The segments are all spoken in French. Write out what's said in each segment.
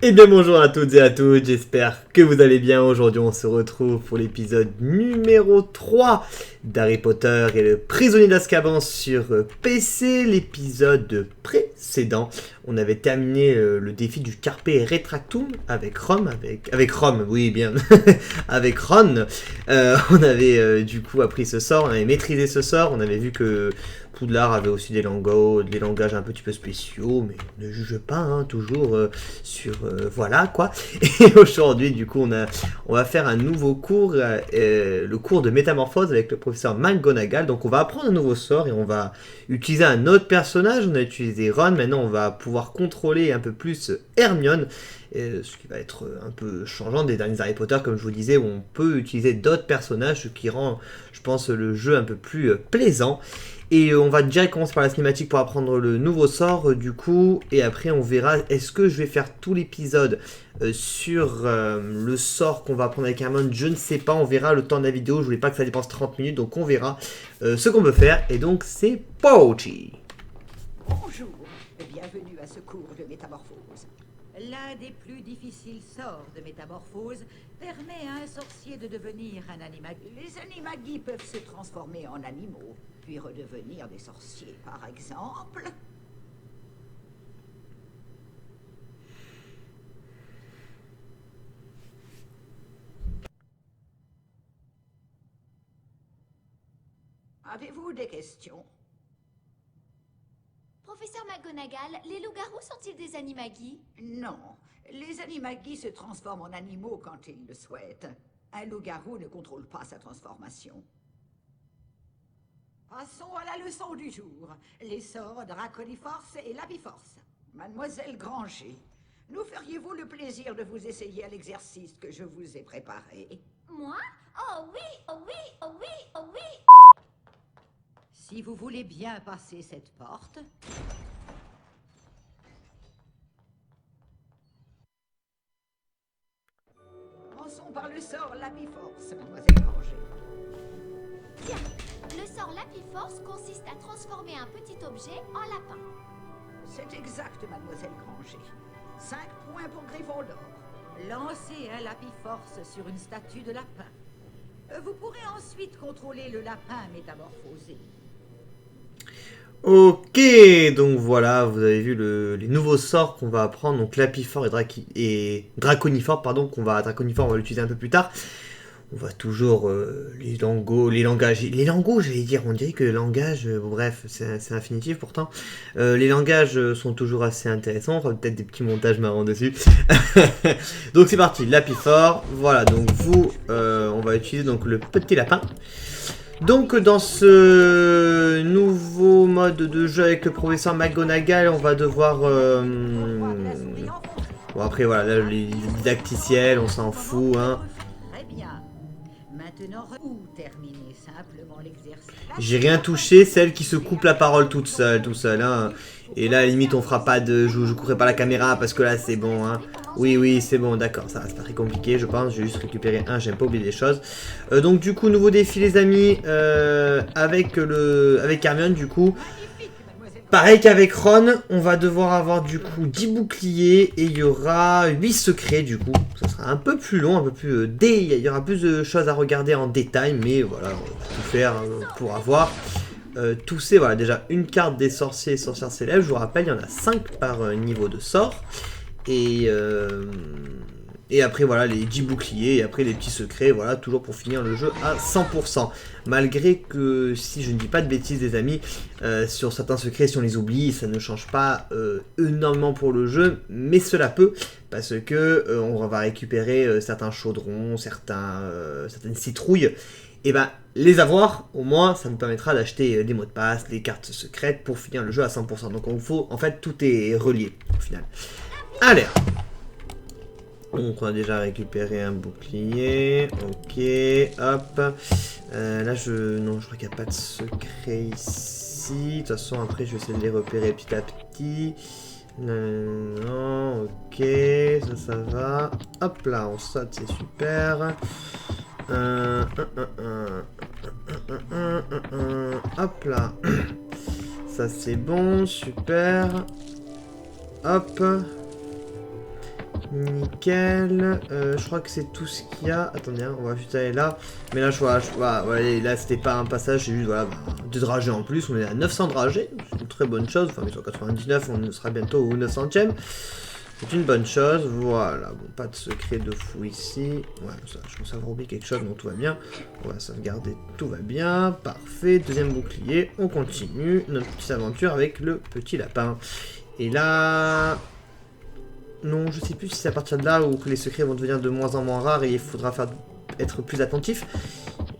Eh bien bonjour à toutes et à tous, j'espère que vous allez bien. Aujourd'hui on se retrouve pour l'épisode numéro 3 d'Harry Potter et le prisonnier d'Azkaban sur PC. L'épisode précédent, on avait terminé le défi du Carpe Retractum avec Rom, oui bien, avec Ron. On avait du coup appris ce sort, on avait maîtrisé ce sort, on avait vu que Poudlard avait aussi des langages un petit peu spéciaux, mais ne juge pas, hein, toujours sur... voilà, quoi. Et aujourd'hui, du coup, on va faire un nouveau cours, le cours de métamorphose avec le professeur McGonagall. Donc, on va apprendre un nouveau sort et on va utiliser un autre personnage. On a utilisé Ron, maintenant, on va pouvoir contrôler un peu plus Hermione. Ce qui va être un peu changeant des derniers Harry Potter, comme je vous disais, où on peut utiliser d'autres personnages, ce qui rend, je pense, le jeu un peu plus plaisant. Et on va direct commencer par la cinématique pour apprendre le nouveau sort du coup, et après on verra est-ce que je vais faire tout l'épisode sur le sort qu'on va apprendre avec Hermione, je ne sais pas, on verra le temps de la vidéo, je voulais pas que ça dépense 30 minutes, donc on verra ce qu'on peut faire, et donc c'est parti. Bonjour et bienvenue à ce cours de métamorphose. L'un des plus difficiles sorts de métamorphose permet à un sorcier de devenir un animagi. Les animagis peuvent se transformer en animaux, puis redevenir des sorciers, par exemple. Avez-vous des questions? Professeur McGonagall, les loups-garous sont-ils des animagis? Non. Les animagis se transforment en animaux quand ils le souhaitent. Un loup-garou ne contrôle pas sa transformation. Passons à la leçon du jour. Les sorts Draconiforce et Labiforce. Mademoiselle Granger, nous feriez-vous le plaisir de vous essayer à l'exercice que je vous ai préparé? Moi? Oh oui, oh oui, oh oui, oh oui. Si vous voulez bien passer cette porte... Commençons par le sort Labiforce, mademoiselle Granger. Bien. Le sort Lapiforce consiste à transformer un petit objet en lapin. C'est exact, mademoiselle Granger. 5 points pour Gryffondor. Lancez un Lapiforce sur une statue de lapin. Vous pourrez ensuite contrôler le lapin métamorphosé. Ok, donc voilà, vous avez vu les nouveaux sorts qu'on va apprendre, donc Lapifort et Draconifort, pardon, Draconifort on va l'utiliser un peu plus tard. On va toujours les langages, j'allais dire, on dirait que le langage, bref, c'est infinitif pourtant. Les langages sont toujours assez intéressants, on fera peut-être des petits montages marrants dessus. Donc c'est parti, Lapifort, voilà, donc vous, on va utiliser donc le petit lapin. Donc dans ce nouveau mode de jeu avec le professeur McGonagall, on va devoir... Bon après voilà, là, les didacticiels, on s'en fout, hein. Très bien. Maintenant, ou terminez simplement l'exercice. J'ai rien touché, celle qui se coupe la parole tout seul, hein. Et là, à la limite, on fera pas de... Je couperai pas la caméra parce que là, c'est bon, hein. Oui, c'est bon, d'accord, ça reste pas très compliqué, je pense. J'ai juste récupéré un, j'aime pas oublier des choses. Donc, du coup, nouveau défi, les amis, avec Hermione, du coup. Pareil qu'avec Ron, on va devoir avoir, du coup, 10 boucliers et il y aura 8 secrets, du coup. Ça sera un peu plus long, un peu plus... il y aura plus de choses à regarder en détail, mais voilà, on va tout faire pour avoir... tous ces, voilà, déjà une carte des sorciers et sorcières célèbres, je vous rappelle, il y en a 5 par niveau de sort, et après voilà les 10 boucliers, et après les petits secrets, voilà, toujours pour finir le jeu à 100%, malgré que, si je ne dis pas de bêtises les amis, sur certains secrets, si on les oublie, ça ne change pas énormément pour le jeu, mais cela peut, parce que on va récupérer certains chaudrons, certaines citrouilles, et ben les avoir, au moins, ça nous permettra d'acheter des mots de passe, des cartes secrètes pour finir le jeu à 100%. Donc en fait, tout est relié au final. Allez. Donc on a déjà récupéré un bouclier. Ok, hop. Là, non, je crois qu'il n'y a pas de secret ici. De toute façon, après, je vais essayer de les repérer petit à petit. Non, ok, ça va. Hop là, on saute, c'est super. Hop là. Ça c'est bon, super. Hop. Nickel. Je crois que c'est tout ce qu'il y a. Attendez, hein, on va juste aller là. Mais là, je vois, ouais, là, c'était pas un passage, c'est juste, voilà, deux dragées en plus. On est à 900 dragées. C'est une très bonne chose. Enfin, 899, on sera bientôt au 900e. C'est une bonne chose. Voilà, bon, pas de secret de fou ici. Ouais, ça, je pense avoir oublié quelque chose, donc tout va bien. On va sauvegarder, tout va bien. Parfait. Deuxième bouclier. On continue notre petite aventure avec le petit lapin. Et là... Non, je sais plus si c'est à partir de là où les secrets vont devenir de moins en moins rares et il faudra être plus attentif.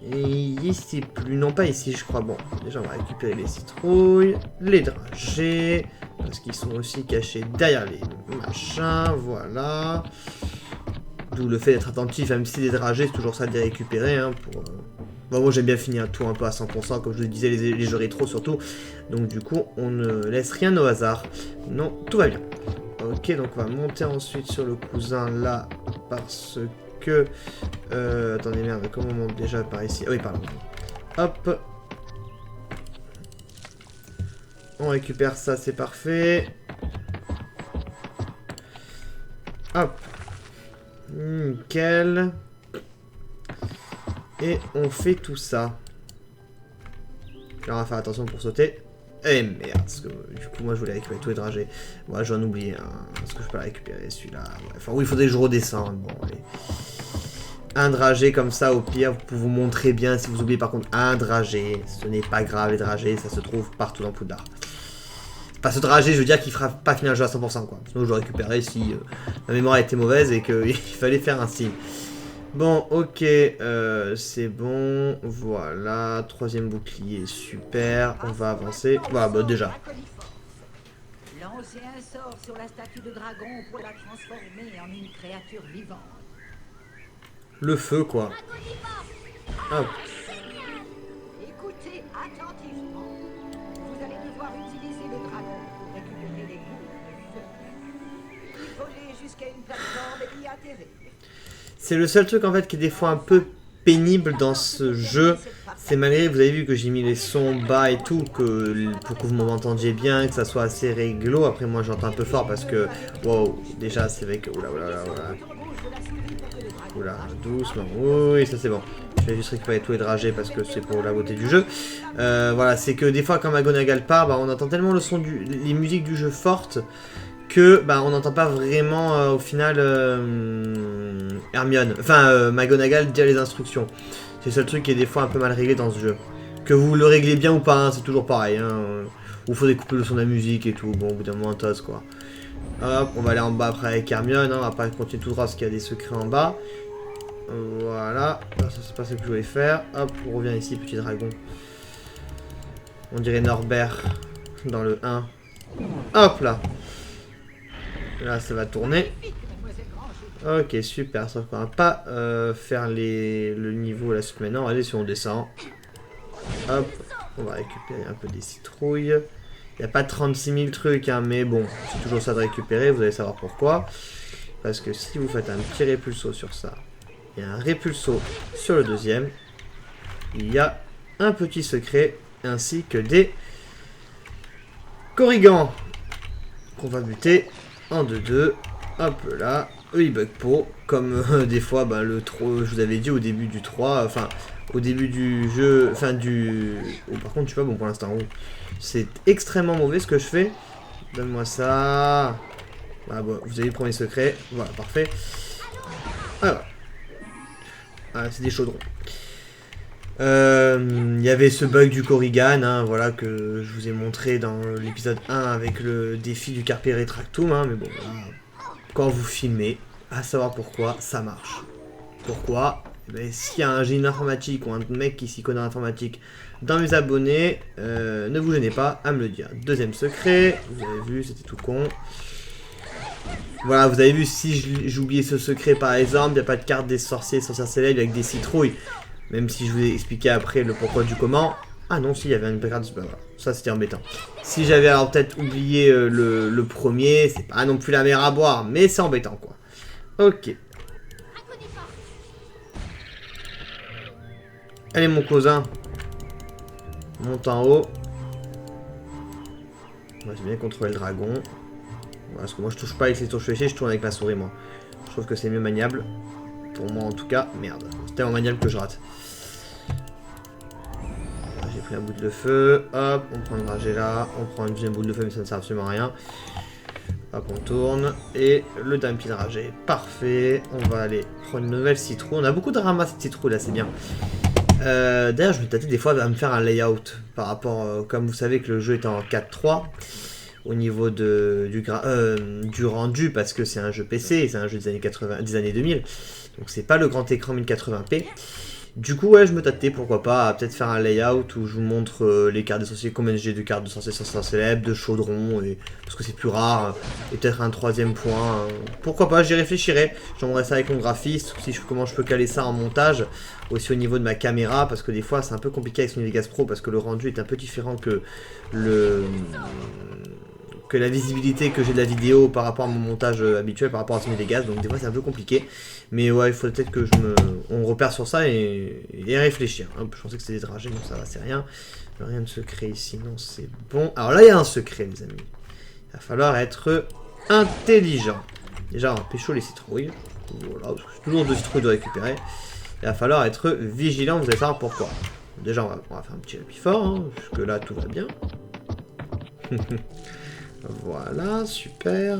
Et ici, plus non pas ici, je crois. Bon, déjà on va récupérer les citrouilles, les dragées, parce qu'ils sont aussi cachés derrière les machins, voilà. D'où le fait d'être attentif, même si les dragées, c'est toujours ça de les récupérer. Hein, pour, Bon, moi j'aime bien finir tout un peu à 100%, comme je le disais, les jeux rétro surtout. Donc du coup, on ne laisse rien au hasard. Non, tout va bien. Ok, donc on va monter ensuite sur le cousin là, parce que... attendez, merde, comment on monte déjà par ici? Ah oui, pardon. Hop. On récupère ça, c'est parfait. Hop. Nickel. Et on fait tout ça. Alors on va faire attention pour sauter. Eh merde, parce que du coup moi je voulais récupérer tous les dragées. Moi j'en oublie un. Est-ce que je peux la récupérer celui-là? Ouais. Enfin oui, il faudrait que je redescende. Bon allez. Un dragé comme ça au pire pour vous montrer bien. Si vous oubliez par contre un dragé, ce n'est pas grave, les dragées ça se trouve partout dans Poudlard. Pas ce dragé, je veux dire qu'il fera pas finir le jeu à 100% quoi. Sinon je le récupérerais si ma mémoire était mauvaise et qu'il fallait faire un style. Bon, ok, c'est bon, voilà, troisième bouclier, super, on va avancer, voilà, bah déjà. Lancez un sort sur la statue de dragon pour la transformer en une créature vivante. Le feu, quoi. Hop. Écoutez attentivement. Vous allez devoir utiliser le dragon pour récupérer les boules de feu. Y voler jusqu'à une plateforme et y atterrir. C'est le seul truc en fait qui est des fois un peu pénible dans ce jeu. C'est malgré, vous avez vu que j'ai mis les sons bas et tout, pour que vous m'entendiez bien, que ça soit assez réglo. Après moi j'entends un peu fort parce que, wow, déjà c'est vrai que, oula, doucement, oui, ça c'est bon. Je vais juste récupérer tous les dragées parce que c'est pour la beauté du jeu. Voilà, c'est que des fois quand McGonagall part, bah, on entend tellement le son les musiques du jeu fortes que bah, on n'entend pas vraiment au final Hermione, enfin McGonagall dire les instructions. C'est le seul truc qui est des fois un peu mal réglé dans ce jeu. Que vous le réglez bien ou pas, hein, c'est toujours pareil. Hein, ou faut découper le son de la musique et tout, bon au bout d'un moment tosse quoi. Hop, on va aller en bas après avec Hermione, hein, on va pas continuer tout droit parce qu'il y a des secrets en bas. Voilà, ça c'est pas ce que je voulais faire. Hop, on revient ici, petit dragon. On dirait Norbert dans le 1. Hop là. Là, ça va tourner. Ok, super. Sauf qu'on va pas faire le niveau là maintenant. Allez, si on descend. Hop, on va récupérer un peu des citrouilles. Il n'y a pas 36 000 trucs, hein, mais bon, c'est toujours ça de récupérer. Vous allez savoir pourquoi. Parce que si vous faites un petit répulso sur ça et un répulso sur le deuxième, il y a un petit secret ainsi que des corrigans qu'on va buter en 2-2. Hop là. Eux ils bug pas. Comme des fois bah, le 3, je vous avais dit au début du 3, enfin au début du jeu, enfin du... Oh, par contre je suis pas bon pour l'instant. Oh. C'est extrêmement mauvais ce que je fais. Donne-moi ça. Ah, bon, vous avez le premier secret. Voilà, parfait. Alors. Ah, c'est des chaudrons. Il y avait ce bug du Korrigan, hein, voilà, que je vous ai montré dans l'épisode 1 avec le défi du Carpe Retractum, hein, mais bon, voilà, quand vous filmez, à savoir pourquoi, ça marche. Pourquoi? S'il y a un génie informatique ou un mec qui s'y connaît en informatique dans mes abonnés, ne vous gênez pas à me le dire. Deuxième secret, vous avez vu, c'était tout con. Voilà, vous avez vu, si j'oubliais ce secret par exemple, il n'y a pas de carte des sorciers, sorcières célèbres avec des citrouilles. Même si je vous ai expliqué après le pourquoi du comment. Ah non, si, il y avait une carte, bah, voilà. Ça c'était embêtant. Si j'avais alors peut-être oublié le premier, c'est pas non plus la mer à boire, mais c'est embêtant quoi. Ok. Allez mon cousin. Monte en haut. Moi j'ai bien contrôlé le dragon. Voilà, parce que moi je touche pas avec les touches fléchées, je tourne avec ma souris moi. trouve que c'est mieux maniable. Pour moi en tout cas. Merde, c'est tellement maniable que je rate. J'ai pris un bout de feu. Hop, on prend le dragé là. On prend une deuxième boule de feu mais ça ne sert absolument à rien. Hop, on tourne. Et le dumpy dragé. Parfait. On va aller prendre une nouvelle citrouille. On a beaucoup de ramasse de citrouilles là, c'est bien. D'ailleurs, je me tâtais des fois à me faire un layout par rapport, comme vous savez que le jeu est en 4.3 au niveau du rendu parce que c'est un jeu PC, c'est un jeu des années 80, des années 2000, donc c'est pas le grand écran 1080p. Du coup, ouais, je me tâtais, pourquoi pas, à peut-être faire un layout où je vous montre les cartes de sorciers, combien j'ai de cartes de sorciers célèbres, de chaudrons, et, parce que c'est plus rare, et peut-être un troisième point. Pourquoi pas, j'y réfléchirai. J'aimerais ça avec mon graphiste, comment je peux caler ça en montage, aussi au niveau de ma caméra, parce que des fois c'est un peu compliqué avec Sony Vegas Pro, parce que le rendu est un peu différent que la visibilité que j'ai de la vidéo par rapport à mon montage habituel, par rapport à Sony Vegas, donc des fois c'est un peu compliqué. Mais ouais, il faut peut-être que on repère sur ça et réfléchir. Hop, je pensais que c'était des dragées, donc ça va, c'est rien. Rien de secret ici, non, c'est bon. Alors là, il y a un secret, les amis. Il va falloir être intelligent. Déjà, on va pécho les citrouilles. Voilà, parce que c'est toujours 2 citrouilles de récupérer. Il va falloir être vigilant, vous allez savoir pourquoi. Déjà, on va faire un petit appui fort, hein. Jusque là, tout va bien. Voilà, super.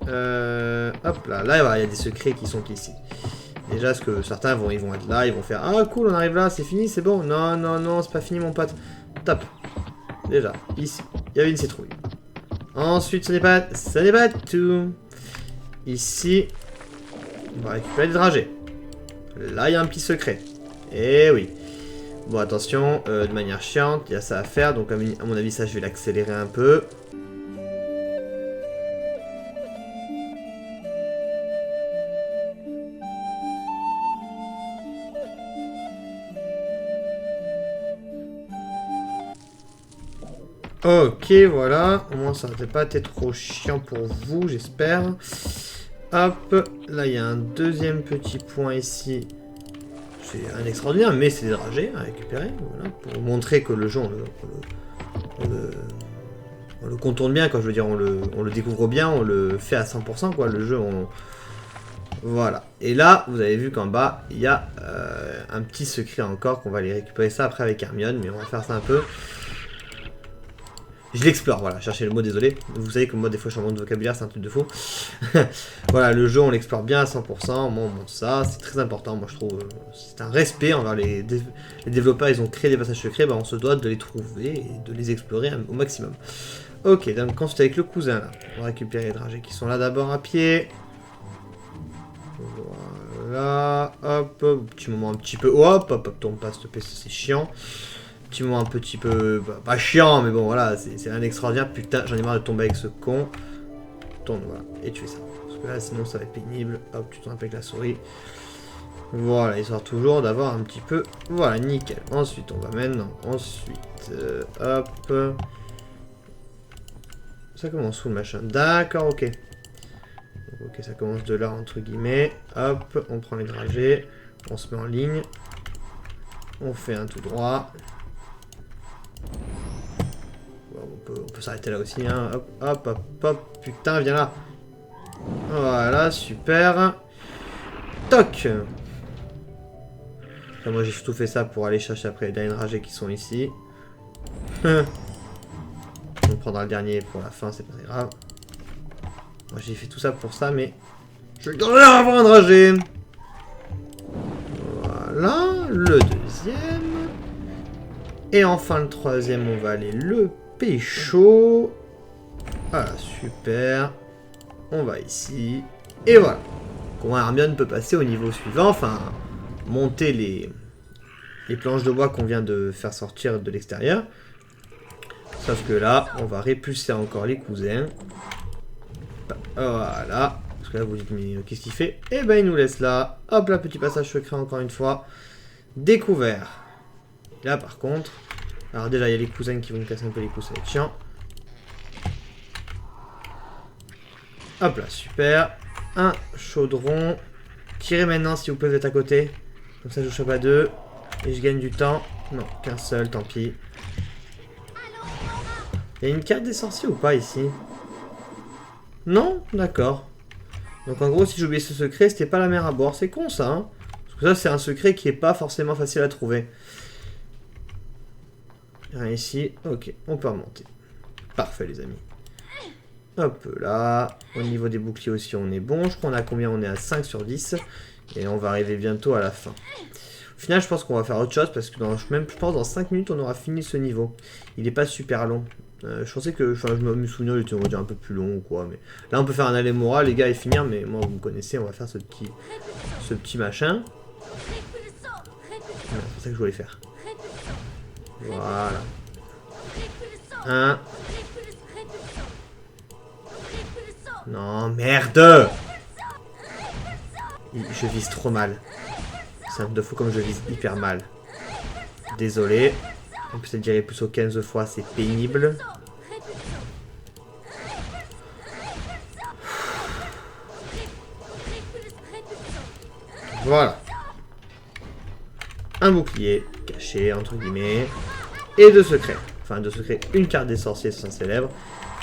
Hop là, là il y a des secrets qui sont ici. Déjà, parce que certains ils vont être là, ils vont faire ah cool, on arrive là, c'est fini, c'est bon. Non, non, non, c'est pas fini, mon pote. Top. Déjà, ici, il y avait une citrouille. Ensuite, ce n'est pas tout. Ici, on va récupérer des dragées. Là, il y a un petit secret. Eh oui. Bon, attention, de manière chiante, il y a ça à faire, donc à mon avis, ça, je vais l'accélérer un peu. Ok, voilà. Au moins, ça va pas être trop chiant pour vous, j'espère. Hop, là, il y a un deuxième petit point ici. C'est un extraordinaire, mais c'est des dragées à récupérer. Voilà, pour montrer que le jeu, on le contourne bien, quoi. Je veux dire, on le découvre bien, on le fait à 100%, quoi. Le jeu, Voilà. Et là, vous avez vu qu'en bas, il y a un petit secret encore, qu'on va aller récupérer ça après avec Hermione, mais on va faire ça un peu. Je l'explore, voilà, cherchez le mot, désolé. Vous savez que moi, des fois, je suis en mode vocabulaire, c'est un truc de fou. Voilà, le jeu, on l'explore bien à 100%. Moi, on monte ça, c'est très important. Moi, je trouve, c'est un respect envers les développeurs. Ils ont créé des passages secrets, bah, on se doit de les trouver et de les explorer au maximum. Ok, donc ensuite, avec le cousin, là, on va récupérer les dragées qui sont là d'abord à pied. Voilà, hop, petit moment un petit peu. Hop, hop, hop, tourne pas, s'il te plaît, c'est chiant. Petit moment un petit peu, bah, pas chiant, mais bon voilà, c'est un extraordinaire. Putain, j'en ai marre de tomber avec ce con. Tourne, voilà, et tu fais ça. Parce que là, sinon, ça va être pénible. Hop, tu tournes avec la souris. Voilà, histoire toujours d'avoir un petit peu. Voilà, nickel. Ensuite, on va maintenant. Ensuite, hop. Ça commence où le machin? D'accord, ok. Donc, ok, ça commence de là, entre guillemets. Hop, on prend les dragées. On se met en ligne. On fait un tout droit. Bon, on peut s'arrêter là aussi, hein. Hop, hop, hop, hop. Putain, viens là. Voilà, super. Toc. Enfin, moi, j'ai surtout fait ça pour aller chercher après les derniers dragées qui sont ici. On prendra le dernier pour la fin, c'est pas très grave. Moi, j'ai fait tout ça pour ça, mais je galère à avoir un dragé. Voilà, le deuxième. Et enfin le troisième, on va aller le pécho. Voilà, super. On va ici. Et voilà. Comment Hermione peut passer au niveau suivant. Enfin, monter les planches de bois qu'on vient de faire sortir de l'extérieur. Sauf que là, on va répulser encore les cousins. Voilà. Parce que là, vous dites, mais qu'est-ce qu'il fait? Eh ben, il nous laisse là. Hop là, petit passage secret encore une fois. Découvert. Et là, par contre... Alors déjà, il y a les cousins qui vont me casser un peu les coups, ça va être chiant. Hop là, super. Un chaudron. Tirez maintenant si vous pouvez être à côté. Comme ça, je chope à 2. Et je gagne du temps. Non, qu'un seul, tant pis. Il y a une carte des sorciers ou pas ici? Non? D'accord. Donc en gros, si j'ai oublié ce secret, c'était pas la mer à boire. C'est con ça, hein. Parce que ça, c'est un secret qui est pas forcément facile à trouver. Rien ici. Ok, on peut remonter. Parfait, les amis. Hop là. Au niveau des boucliers aussi, on est bon. Je crois qu'on a combien? On est à 5 sur 10. Et on va arriver bientôt à la fin. Au final, je pense qu'on va faire autre chose parce que je pense dans 5 minutes, on aura fini ce niveau. Il est pas super long. Je pensais que, je me souviens, il était on va dire un peu plus long ou quoi, mais là on peut faire un aller moral les gars et finir, mais moi vous me connaissez, on va faire ce petit machin. Voilà, c'est ça que je voulais faire. Voilà. 1. Non, merde! Je vise trop mal. C'est un de fou comme je vise hyper mal. Désolé. On peut se dire plus aux 15 fois, c'est pénible. Voilà. Un bouclier caché, entre guillemets. Et 2 secrets. Enfin, 2 secrets, une carte des sorciers sans célèbre.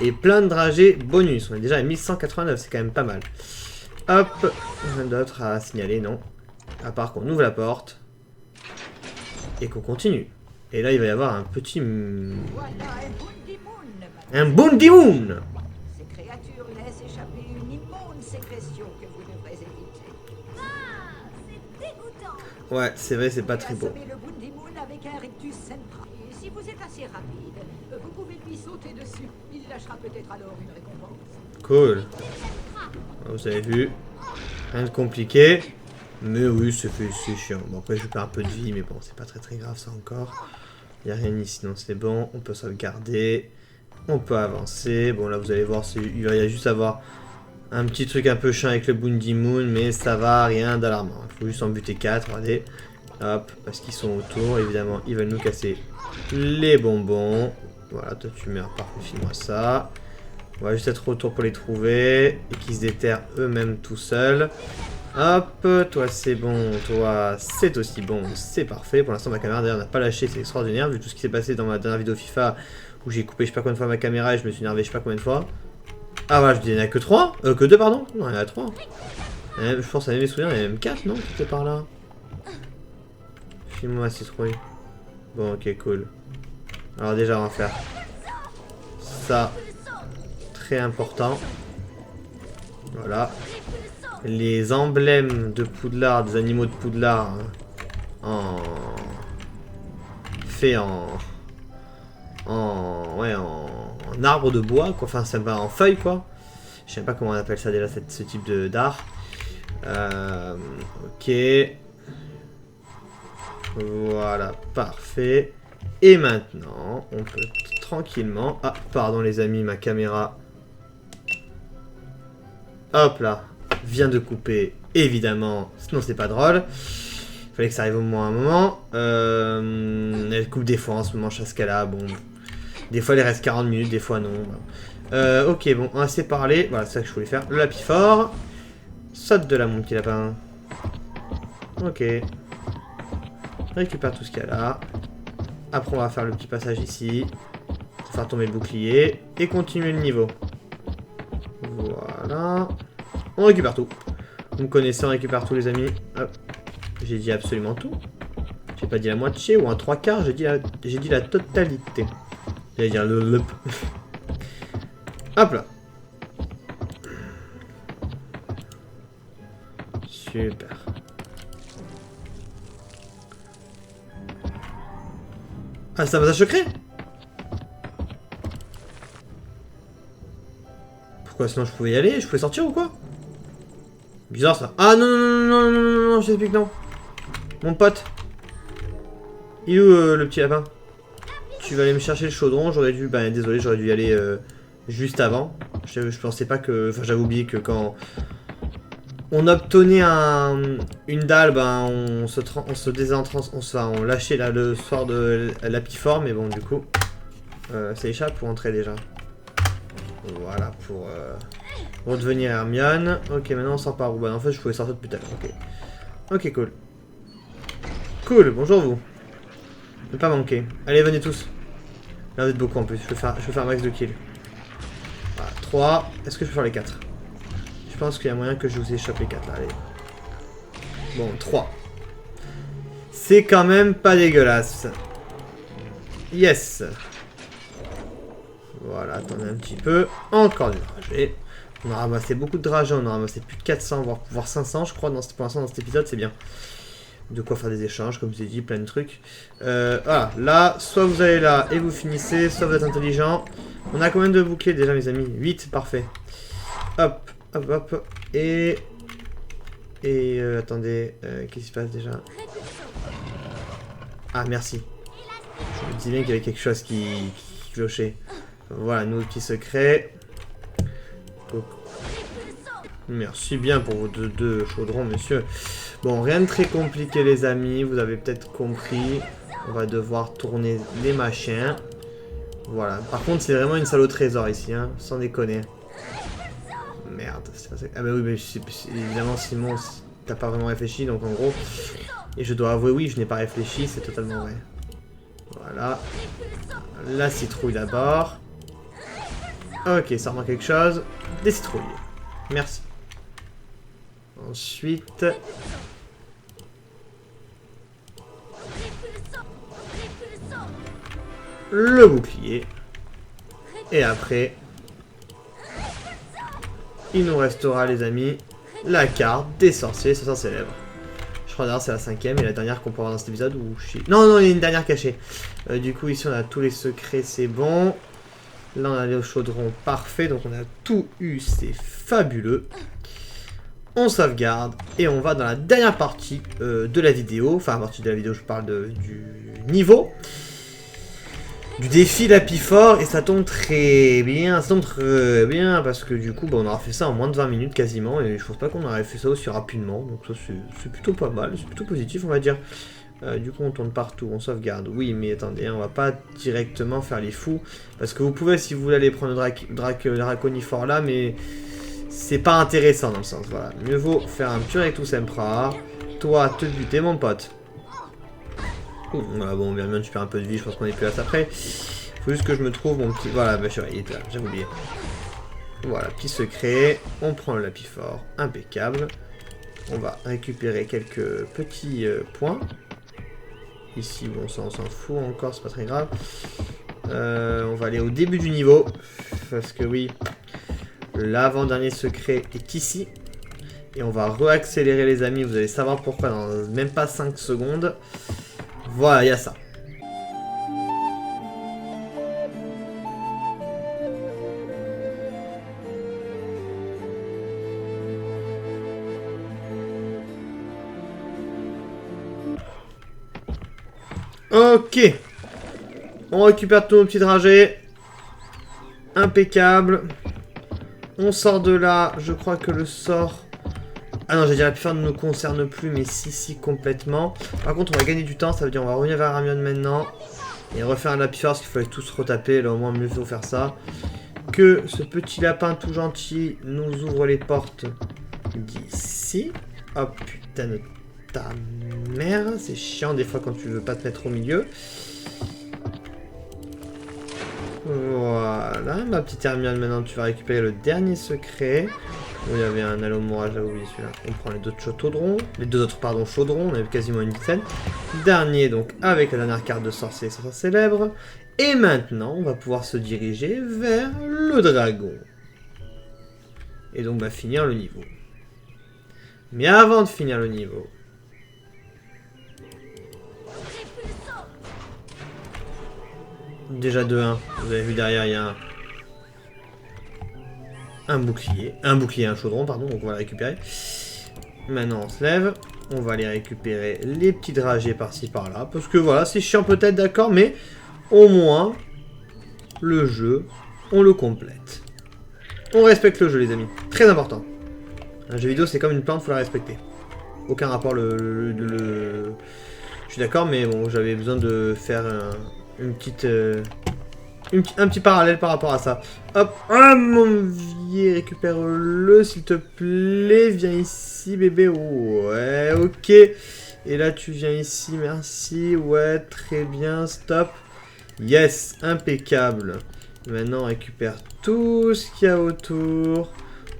Et plein de dragées bonus. On est déjà à 1189, c'est quand même pas mal. Hop. Rien d'autre à signaler, non. À part qu'on ouvre la porte. Et qu'on continue. Et là, il va y avoir un petit... Voilà un Bounty Moon! Ces créatures laissent échapper une immonde sécrétion que vous devrez éviter. Ah, c'est dégoûtant. Ouais, c'est vrai, c'est pas très beau. Assommez le Bounty Moon avec un Rictus Sempra. Et si vous êtes assez rapide, vous pouvez lui sauter dessus. Il lâchera peut-être alors une récompense. Cool. Vous avez vu. Rien de compliqué. Mais oui, c'est chiant. Bon, après, je perds un peu de vie, mais bon, c'est pas très grave, ça encore. Il n'y a rien ici, non, c'est bon. On peut sauvegarder. On peut avancer. Bon, là, vous allez voir, il va y a juste avoir un petit truc un peu chiant avec le Bounty Moon, mais ça va, rien d'alarmant. Il faut juste en buter 4, regardez. Hop, parce qu'ils sont autour, évidemment, ils veulent nous casser les bonbons. Voilà, toi, tu meurs, parfait, file-moi ça. On va juste être autour pour les trouver et qu'ils se déterrent eux-mêmes tout seuls. Hop, toi c'est bon, toi c'est aussi bon, c'est parfait. Pour l'instant ma caméra d'ailleurs n'a pas lâché, c'est extraordinaire vu tout ce qui s'est passé dans ma dernière vidéo FIFA où j'ai coupé je sais pas combien de fois ma caméra et je me suis énervé je sais pas combien de fois. Ah voilà, je dis il n'y en a que 3 que 2 pardon. Non, il y en a 3. Je pense à mes souvenirs, il y en a même 4 non qui étaient par là. Filme-moi ma citrouille. Bon ok cool. Alors déjà on va faire ça. Très important. Voilà. Les emblèmes de Poudlard, des animaux de Poudlard, hein, fait en arbre de bois, quoi. Enfin, ça va en feuille, quoi. Je sais pas comment on appelle ça déjà, ce type d'art. Ok. Voilà, parfait. Et maintenant, on peut tranquillement... Ah, pardon les amis, ma caméra... Hop là, vient de couper, évidemment, sinon c'est pas drôle. Fallait que ça arrive au moins un moment. Elle coupe des fois en ce moment, Chaskala, bon. Des fois il reste 40 minutes, des fois non. Ok, bon, on a assez parlé. Voilà, c'est ça que je voulais faire. Le lapifort. Saute de là, mon petit lapin. Ok. Récupère tout ce qu'il y a là. Après, on va faire le petit passage ici. Faire tomber le bouclier. Et continuer le niveau. Voilà. On récupère tout. Vous me connaissez, on récupère tout, les amis. Hop. J'ai dit absolument tout. J'ai pas dit la moitié ou un 3/4, j'ai dit la totalité. J'allais dire le. Hop là. Super. Ah, c'est un passage secret? Pourquoi sinon je pouvais y aller? Je pouvais sortir ou quoi? Bizarre ça. Ah non, non, je t'explique, non. Mon pote. Il est où le petit lapin? Tu vas aller me chercher le chaudron, j'aurais dû... Bah désolé, j'aurais dû y aller juste avant. Je pensais pas que... Enfin j'avais oublié que quand on obtenait une dalle, ben on on lâchait là, le sort de l'apiforme, mais bon du coup... ça échappe pour entrer déjà. Voilà, pour redevenir Hermione. Ok, maintenant on sort par où? Bah en fait je pouvais sortir depuis tout à l'heure, ok. Ok, cool. Cool, bonjour vous. Ne pas manquer. Allez, venez tous. Là vous êtes beaucoup en plus, je peux faire un max de kills. Voilà, 3. Est-ce que je peux faire les 4? Je pense qu'il y a moyen que je vous échappe les 4 là, allez. Bon, 3. C'est quand même pas dégueulasse. Yes. Voilà, attendez un petit peu. Encore des dragées. On a ramassé beaucoup de dragées, on a ramassé plus de 400, voire 500 je crois pour l'instant dans cet épisode, c'est bien. De quoi faire des échanges, comme je vous ai dit, plein de trucs. Voilà, là, soit vous allez là et vous finissez, soit vous êtes intelligent. On a combien de boucliers déjà mes amis? 8, parfait. Hop, hop, hop. Et attendez, qu'est-ce qui se passe déjà? Ah, merci. Je me disais bien qu'il y avait quelque chose qui clochait. Voilà, nos petits secrets. Merci bien pour vos deux chaudrons, monsieur. Bon, rien de très compliqué, les amis. Vous avez peut-être compris. On va devoir tourner les machins. Voilà. Par contre, c'est vraiment une salle au trésor ici, hein, sans déconner. Merde. C'est pas ça. Ah bah oui, mais évidemment, Simon, t'as pas vraiment réfléchi, donc en gros... Et je dois avouer, oui, je n'ai pas réfléchi, c'est totalement vrai. Voilà. La citrouille d'abord. Ok, ça remarque quelque chose. Des citrouilles. Merci. Ensuite... le bouclier. Et après... il nous restera, les amis, la carte des sorciers, ça célèbre. Je crois d'ailleurs c'est la 5ème et la dernière qu'on peut avoir dans cet épisode. Ou... non, il y a une dernière cachée. Du coup, ici on a tous les secrets, c'est bon. Là on a les chaudrons, parfait. Donc on a tout eu, c'est fabuleux. On sauvegarde et on va dans la dernière partie de la vidéo. Enfin, la partie de la vidéo, je parle du niveau. Du défi Lapifort, et ça tombe très bien, parce que du coup, bah, on aura fait ça en moins de 20 minutes quasiment, et je pense pas qu'on aurait fait ça aussi rapidement, donc ça c'est plutôt pas mal, c'est plutôt positif on va dire. Du coup on tourne partout, on sauvegarde, oui mais attendez, hein, on va pas directement faire les fous, parce que vous pouvez si vous voulez aller prendre le Draconifort là, mais c'est pas intéressant dans le sens, voilà, mieux vaut faire un petit avec tout Sempra, toi te buter mon pote. Voilà, bon, bien tu perds un peu de vie, je pense qu'on est plus là après. Faut juste que je me trouve mon petit... Voilà, bah, il est là, j'avais oublié. Voilà, petit secret. On prend le Lapifort, impeccable. On va récupérer quelques petits points. Ici, bon, ça on s'en fout encore, c'est pas très grave. On va aller au début du niveau. Parce que oui, l'avant-dernier secret est ici. Et on va re-accélérer les amis, vous allez savoir pourquoi dans même pas 5 secondes. Voilà, il y a ça. Ok. On récupère tous nos petits dragées. Impeccable. On sort de là. Je crois que le sort... Ah non, j'ai dit la Lapifort ne nous concerne plus, mais si, complètement. Par contre, on va gagner du temps, ça veut dire on va revenir vers Hermione maintenant. Et refaire un Lapifort, parce qu'il fallait tous retaper, là au moins mieux vaut faire ça. Que ce petit lapin tout gentil nous ouvre les portes d'ici. Oh putain de ta mère, c'est chiant des fois quand tu veux pas te mettre au milieu. Voilà, ma petite Hermione, maintenant tu vas récupérer le dernier secret. Où il y avait un Allomora, j'avais oublié celui-là. On prend les deux chaudrons. Les deux autres, pardon, chaudrons. On avait quasiment une dizaine. Dernier, donc, avec la dernière carte de sorcier, ça célèbre. Et maintenant, on va pouvoir se diriger vers le dragon. Et donc, bah, finir le niveau. Mais avant de finir le niveau... Déjà 2-1. Vous avez vu derrière, il y a un bouclier, un chaudron, pardon, donc on va le récupérer. Maintenant on se lève, on va aller récupérer les petits dragées par-ci par-là, parce que voilà, c'est chiant peut-être, d'accord, mais au moins, le jeu, on le complète. On respecte le jeu les amis, très important. Un jeu vidéo c'est comme une plante, faut la respecter. Aucun rapport Je suis d'accord, mais bon, j'avais besoin de faire une petite... un petit parallèle par rapport à ça. Hop, ah mon vieux, récupère-le s'il te plaît. Viens ici bébé, ouais, ok. Et là tu viens ici, merci, ouais, très bien, stop. Yes, impeccable. Maintenant on récupère tout ce qu'il y a autour.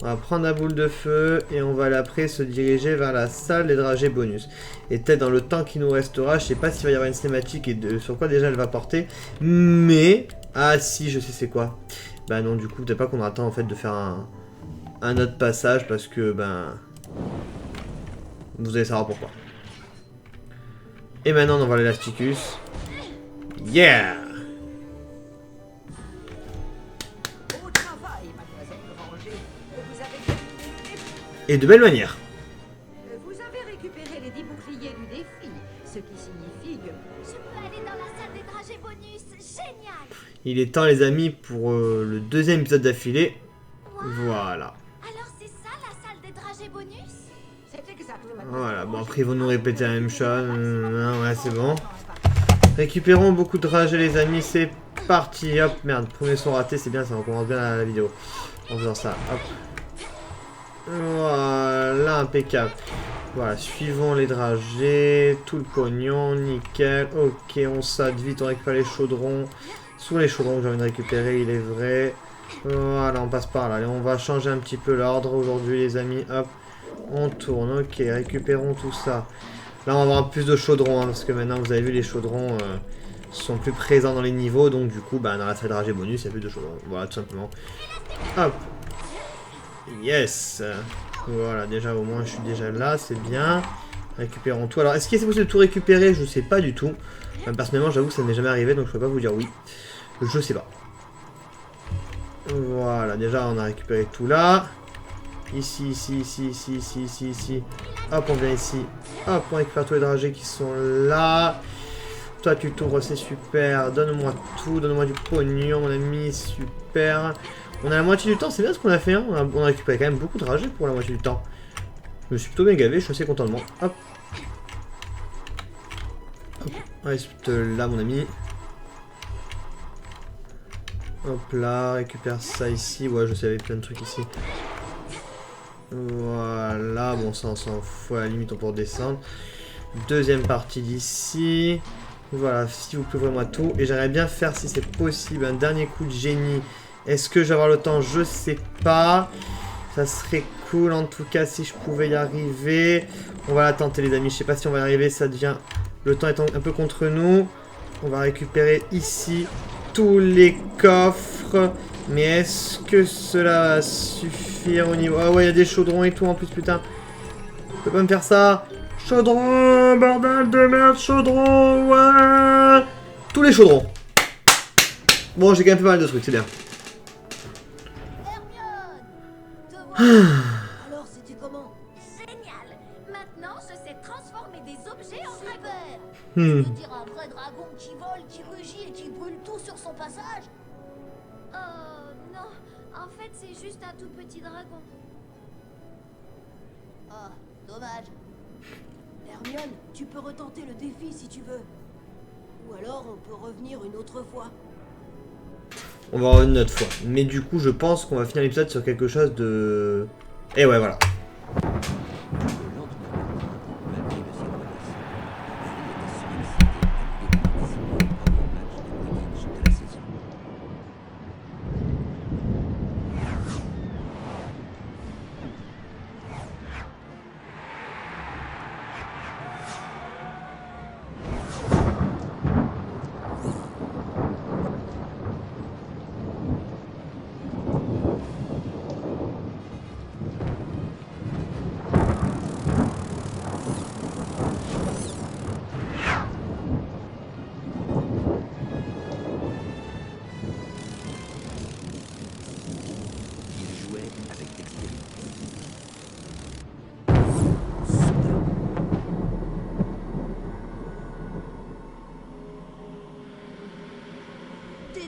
On va prendre la boule de feu et on va aller après se diriger vers la salle des dragées bonus. Et peut-être dans le temps qui nous restera, je sais pas s'il va y avoir une cinématique et sur quoi déjà elle va porter. Mais... Ah si, je sais c'est quoi. Bah non, du coup, peut-être pas qu'on attend en fait de faire un autre passage parce que, ben... Vous allez savoir pourquoi. Et maintenant, on envoie l'Elasticus. Yeah! Au travail, mademoiselle Granger. Vous avez terminé. Et de belle manière. Vous avez récupéré les 10 boucliers du défi, ce qui signifie que... Je peux aller dans la salle des dragées bonus. Génial. Il est temps, les amis, pour le deuxième épisode d'affilée. Voilà. Alors c'est ça la salle des dragées bonus? C'est exact, mademoiselle. Voilà, bon après ils vont nous répéter la même chose. Ouais, c'est bon. Récupérons beaucoup de dragées, les amis, c'est parti. Hop, merde, premier son raté, c'est bien, ça recommence bien la vidéo. En faisant ça, hop. Voilà, impeccable. Voilà, suivons les dragées, tout le pognon, nickel. Ok, on saute vite, on récupère les chaudrons. Sous les chaudrons que j'ai envie de récupérer, il est vrai. Voilà, on passe par là. Allez, on va changer un petit peu l'ordre aujourd'hui, les amis. Hop, on tourne. Ok, récupérons tout ça. Là, on va avoir plus de chaudrons, hein, parce que maintenant, vous avez vu, les chaudrons sont plus présents dans les niveaux. Donc, du coup, bah, dans la salle de dragée bonus, il y a plus de chaudrons. Voilà, tout simplement. Hop. Yes. Voilà, déjà, au moins, je suis déjà là. C'est bien. Récupérons tout. Alors, est-ce qu'il est possible de tout récupérer? Je sais pas du tout. Personnellement, j'avoue que ça ne m'est jamais arrivé, donc je peux pas vous dire oui. Je sais pas. Voilà, déjà on a récupéré tout là. Ici, ici, ici, ici, ici, ici, ici. Hop, on vient ici. Hop, on récupère tous les dragées qui sont là. Toi, tu t'ouvres, c'est super. Donne-moi tout, donne-moi du pognon, mon ami, super. On a la moitié du temps, c'est bien ce qu'on a fait. Hein. On a récupéré quand même beaucoup de dragées pour la moitié du temps. Je me suis plutôt bien gavé, je suis assez content de moi. Hop. Hop, reste là, mon ami. Hop là, récupère ça ici. Ouais, je sais, il y avait plein de trucs ici. Voilà, bon, ça on s'en fout, à la limite on peut redescendre. Deuxième partie d'ici. Voilà, si vous pouvez moi tout. Et j'aimerais bien faire, si c'est possible, un dernier coup de génie. Est-ce que je vais avoir le temps? Je sais pas. Ça serait cool en tout cas si je pouvais y arriver. On va la tenter, les amis. Je sais pas si on va y arriver, ça devient... Le temps est un peu contre nous. On va récupérer ici tous les coffres. Mais est-ce que cela va suffire au niveau... Ah ouais, il y a des chaudrons et tout en plus, putain. Je peux pas me faire ça. Chaudron, bordel de merde, chaudron, ouais. Tous les chaudrons. Bon, j'ai quand même fait pas mal de trucs, c'est bien. Alors c'était comment? Génial. Maintenant je sais transformer des objets en dragons. Tu veux dire un vrai dragon qui vole, qui rugit et qui brûle tout sur son passage? Non. En fait c'est juste un tout petit dragon. Ah, dommage. Hermione, tu peux retenter le défi si tu veux. Ou alors on peut revenir une autre fois. On va revenir une autre fois. Mais du coup, je pense qu'on va finir l'épisode sur quelque chose de... Et ouais, voilà.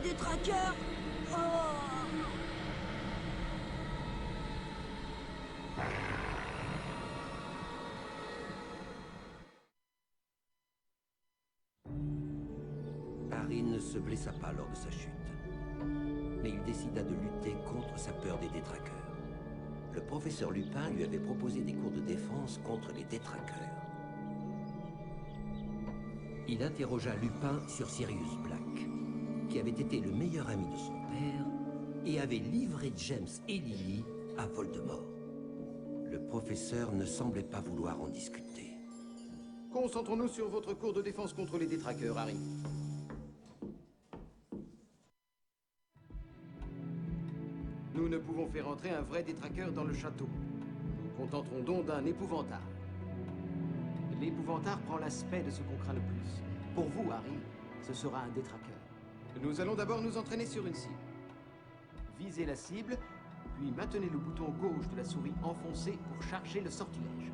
Des trackers. Oh. Harry ne se blessa pas lors de sa chute. Mais il décida de lutter contre sa peur des détraqueurs. Le professeur Lupin lui avait proposé des cours de défense contre les détraqueurs. Il interrogea Lupin sur Sirius Black, qui avait été le meilleur ami de son père et avait livré James et Lily à Voldemort. Le professeur ne semblait pas vouloir en discuter. Concentrons-nous sur votre cours de défense contre les détraqueurs, Harry. Nous ne pouvons faire entrer un vrai détraqueur dans le château. Nous contenterons donc d'un épouvantard. L'épouvantard prend l'aspect de ce qu'on craint le plus. Pour vous, Harry, ce sera un détraqueur. Nous allons d'abord nous entraîner sur une cible. Visez la cible, puis maintenez le bouton gauche de la souris enfoncé pour charger le sortilège.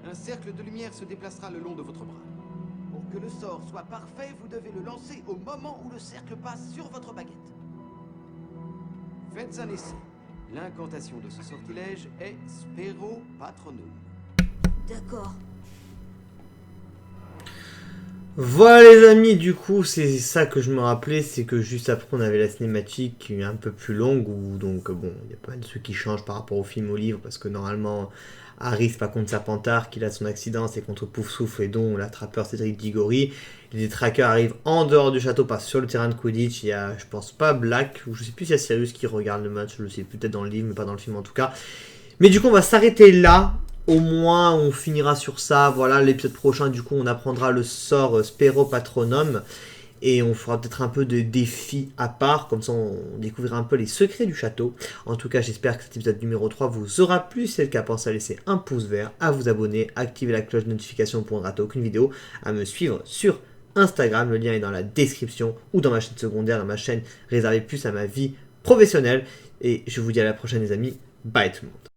Un cercle de lumière se déplacera le long de votre bras. Pour que le sort soit parfait, vous devez le lancer au moment où le cercle passe sur votre baguette. Faites un essai. L'incantation de ce sortilège est Spero Patronum. D'accord. Voilà les amis, du coup c'est ça que je me rappelais, c'est que juste après on avait la cinématique qui est un peu plus longue, où donc bon, il y a pas mal de trucs qui changent par rapport au film, au livre, parce que normalement Harry c'est pas contre Serpentard qu'il a son accident, c'est contre Poufsouffle et dont l'attrapeur Cédric Diggory. Les trackers arrivent en dehors du château, pas sur le terrain de Quidditch. Il y a, je pense pas Black, ou je sais plus s'il y a Sirius qui regarde le match, je le sais peut-être dans le livre mais pas dans le film en tout cas. Mais du coup on va s'arrêter là. Au moins, on finira sur ça. Voilà, l'épisode prochain, du coup, on apprendra le sort Spero Patronum. Et on fera peut-être un peu de défis à part. Comme ça, on découvrira un peu les secrets du château. En tout cas, j'espère que cet épisode numéro 3 vous aura plu. Si c'est le cas, pensez à laisser un pouce vert, à vous abonner, activer la cloche de notification pour ne rater aucune vidéo, à me suivre sur Instagram. Le lien est dans la description ou dans ma chaîne secondaire, dans ma chaîne réservée plus à ma vie professionnelle. Et je vous dis à la prochaine, les amis. Bye tout le monde.